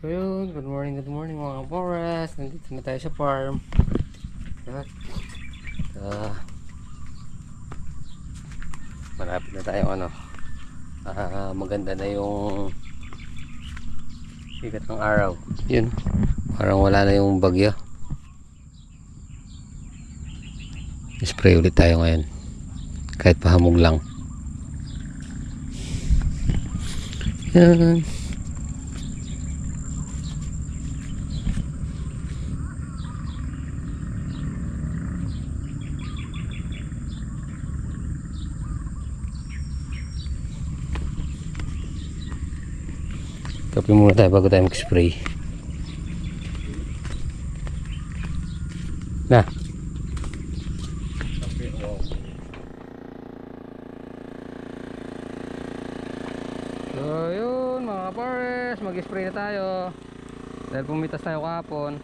So yun, good morning mga forest. Nandito na tayo sa farm. Yan. Malapit na tayo maganda na yung sikat ng araw. Yun, parang wala na yung bagyo. Spray ulit tayo ngayon. Kahit pahamog lang. Yan. Kape muna tayo bago tayo mag-spray. Na. So yun mga forest, mag-spray na tayo. Dahil pumitas tayo kahapon.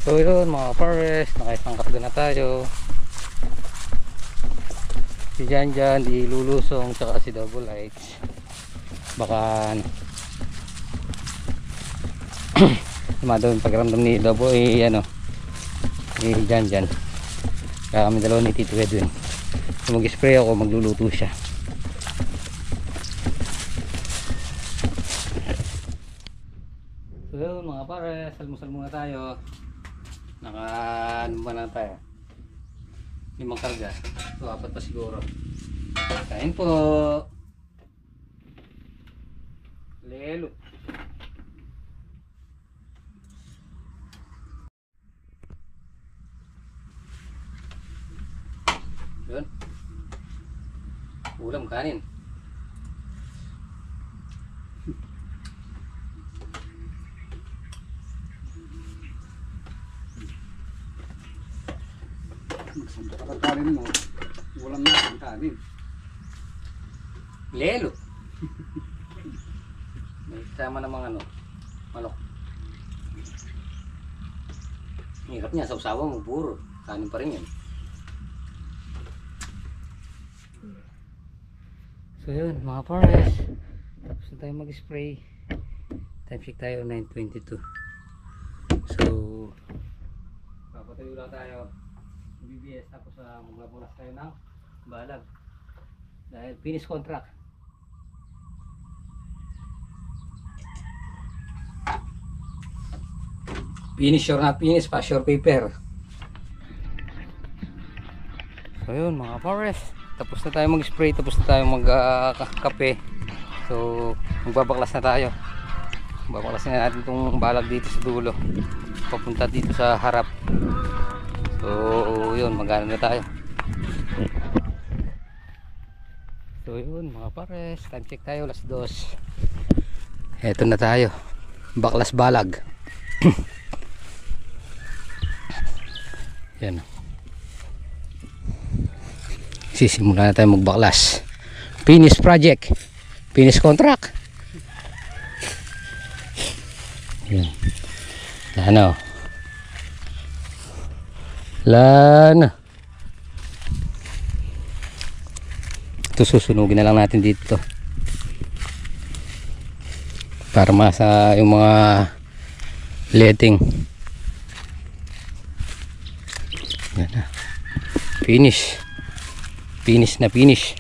So yun mga forest, nakisangkap na tayo. Si Janjan di lulusong, tsaka si Double Lights. Baka lumado yung pagramdam ni Double ni Janjan. Kaya kami dalawa ni Tito Edwin. So mag-spray ako, magluluto siya. So yun mga forest, almusal muna tayo. Ano ba na tayo? 5 karga. So 4 pa siguro. Kain po. Lelo. Yun. Ulam kanin. Magsunto ka ng kanin mo. Walang natin kanin. Lelo. May kasama namang ano, manok. Hirap niya, sa usawa mo, puro. Kanin pa rin yan. So yun, mga pares. Tapos na tayo mag-spray. Time check tayo, 9:22. So, papatayo lang tayo. BBS, tapos magbabulas tayo ng balag. Dahil finish contract. Finish or not finish, pass your paper. So yun mga pares, tapos na tayo mag-spray, tapos na tayo mag-kape. So magbabaklas na tayo. Babaklasin na natin itong balag dito sa dulo, papunta dito sa harap. So yun, magana na tayo. So yun mga pares, time check tayo, alas 2. Eto na tayo, baklas balag. Yan. Sisimula na tayo magbaklas. Finish project, finish contract. Yan. Lana. Lana. Ito susunugin na lang natin dito para masa yung mga letting. Yan na. Finish. Finish na finish.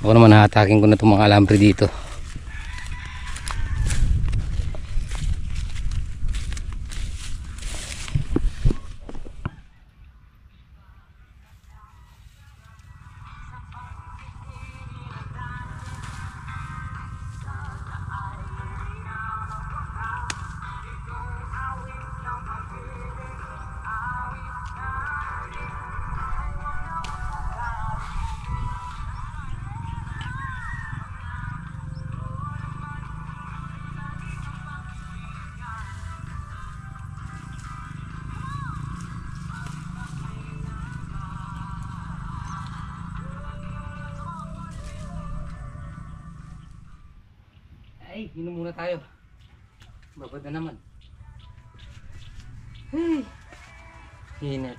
Ako naman hahatakin ko na itong mga alambre dito. Ay, inom muna tayo. Babad na naman. Ay, init.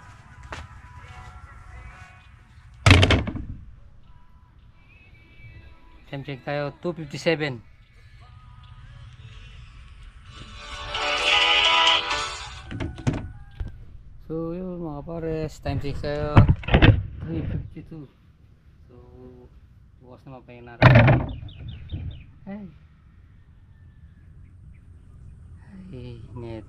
Time check tayo, 2:57. So yun mga pares, time check tayo, 3:52. So bukas naman pa yung natin. Ay. Init.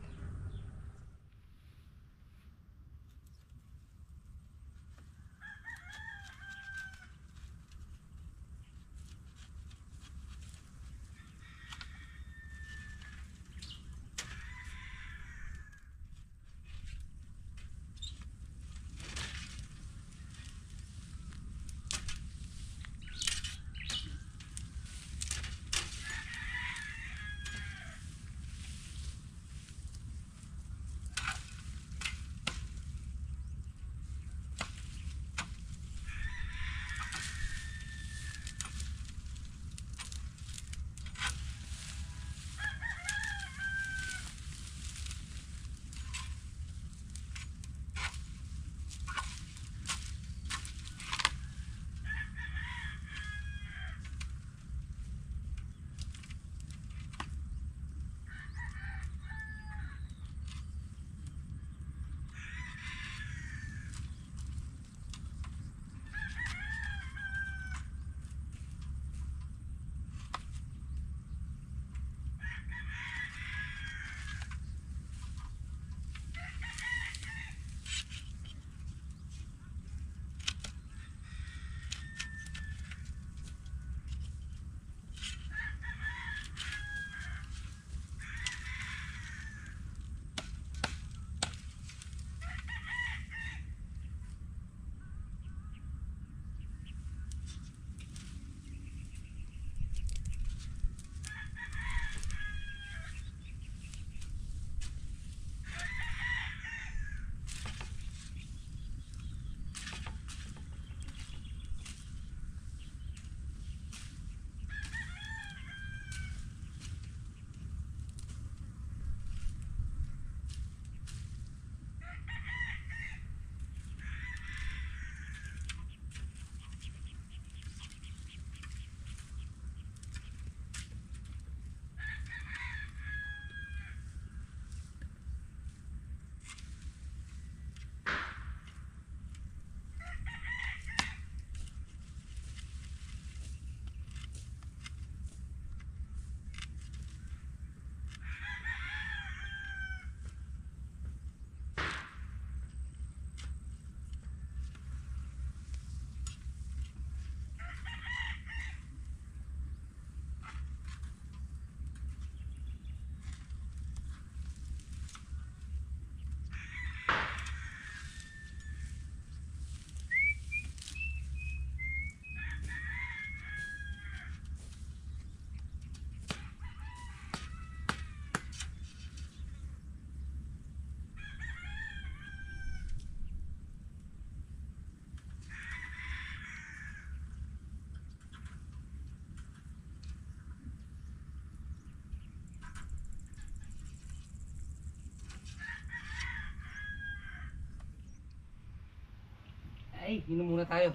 Ay, inom muna tayo.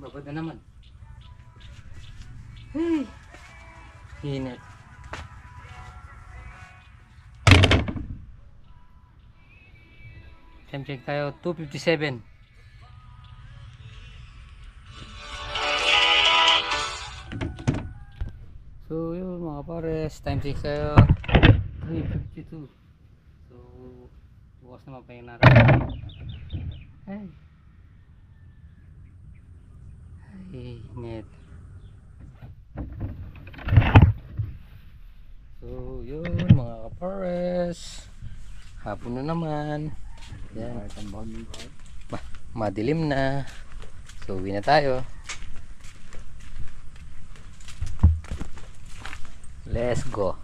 Babad na naman. Hey. Init. Time check tayo, 2:57. So yun mga pares, time check tayo, 3:52. So bukas naman pa yung natin. Ay. Ay, net. So yun mga kapares, hapon na naman. Yan. Madilim na. So uwi na tayo. Let's go.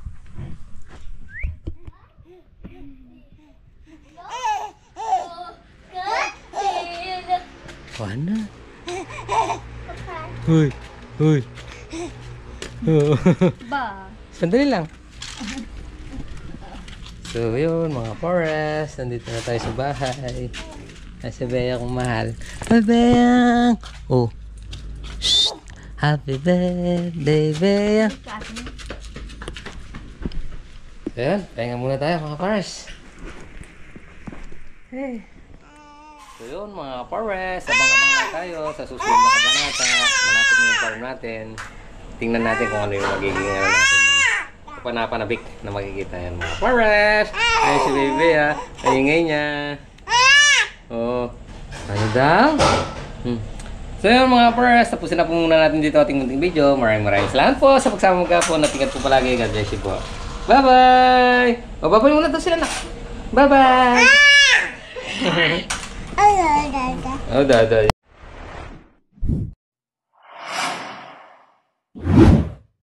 Mana? Hoy, hoy. Ba. Sandali lang. So yun mga forest, nandito na tayo sa bahay. Nasa Bea kong mahal. Hi Bea! Oh. Shh. Happy birthday Bea! So yun, pahinga muna tayo mga forest. Hey. So yun mga forest, abang-abang lang tayo sa susunod na kabanata. Malapit na yung farm natin. Tingnan natin kung ano yung magiging natin. Panapanabik na makikita yan mga forest. Ayun si baby ha. Ayingay niya. Oh. Ano daw? So yun mga forest. Tapusin na po muna natin dito ating munting video. Maraming salamat po sa pagsama mga po. Natingat po palagi. God bless you po. Bye bye. O bye bye muna to sila na. Bye bye. Oh dada.